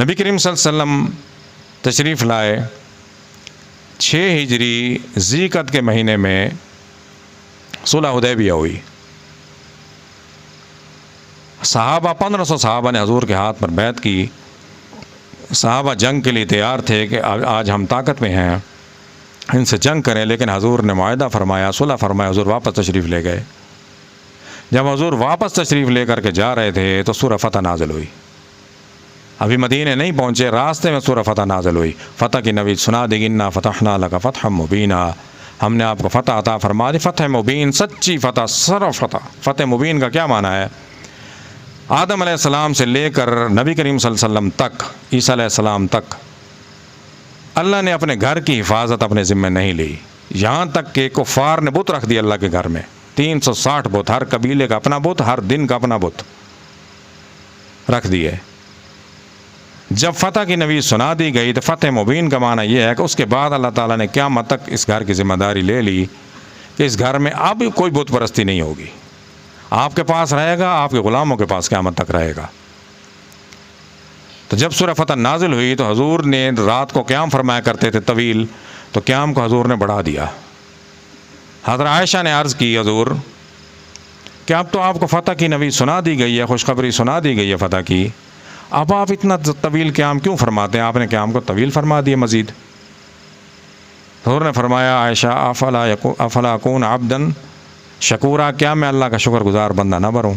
نبی کریم صلی اللہ علیہ وسلم تشریف لائے 6 ہجری ذی القعدہ کے مہینے میں صلح حدیبیہ ہوئی. صحابہ 1500 صحابہ نے حضور کے ہاتھ پر بیعت کی. صحابہ جنگ کے لیے تیار تھے کہ آج ہم طاقت میں ہیں، ان سے جنگ کریں، لیکن حضور نے معاہدہ فرمایا، صلح فرمایا. حضور واپس تشریف لے گئے. جب حضور واپس تشریف لے کر کے جا رہے تھے تو سورہ فتح نازل ہوئی. ابھی مدینے نہیں پہنچے، راستے میں سورہ فتح نازل ہوئی. فتح کی نوید سنا دی، انا فتحنا لک فتحا مبینا، ہم نے آپ کو فتح عطا فرما دی. فتح مبین، سچی فتح، صرف فتح. فتح مبین کا کیا معنی ہے؟ آدم علیہ السلام سے لے کر نبی کریم صلی اللہ علیہ وسلم تک، عیسیٰ علیہ السلام تک، اللہ نے اپنے گھر کی حفاظت اپنے ذمہ نہیں لی. یہاں تک کہ کفار نے بت رکھ دیا اللہ کے گھر میں. 360 بت، ہر قبیلے کا اپنا بت، ہر دن کا اپنا بت رکھ دیے. جب فتح کی نوید سنا دی گئی تو فتح مبین کا معنی یہ ہے کہ اس کے بعد اللہ تعالیٰ نے قیامت تک اس گھر کی ذمہ داری لے لی کہ اس گھر میں اب کوئی بت پرستی نہیں ہوگی. آپ کے پاس رہے گا، آپ کے غلاموں کے پاس قیامت تک رہے گا. تو جب سورہ فتح نازل ہوئی تو حضور نے رات کو قیام فرمایا کرتے تھے طویل، تو قیام کو حضور نے بڑھا دیا. حضرت عائشہ نے عرض کی حضور کہ اب تو آپ کو فتح کی نوید سنا دی گئی ہے، خوشخبری سنا دی گئی ہے فتح کی، اب آپ اتنا طویل قیام کیوں فرماتے ہیں؟ آپ نے قیام کو طویل فرما دیا مزید. حضور نے فرمایا عائشہ افلا اکون عبدا شکورا، کیا میں اللہ کا شکر گزار بندہ نہ بنوں؟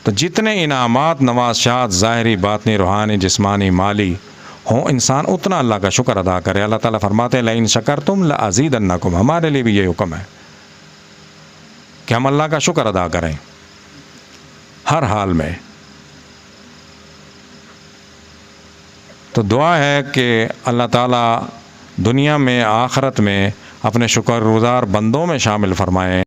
تو جتنے انعامات نوازشات ظاہری باطنی روحانی جسمانی مالی ہوں، انسان اتنا اللہ کا شکر ادا کرے. اللہ تعالیٰ فرماتے ہیں لئن شکرتم لازیدنکم، ہمارے لیے بھی یہ حکم ہے کہ ہم اللہ کا شکر ادا کریں ہر حال میں. تو دعا ہے کہ اللہ تعالیٰ دنیا میں آخرت میں اپنے شکر گزار بندوں میں شامل فرمائیں.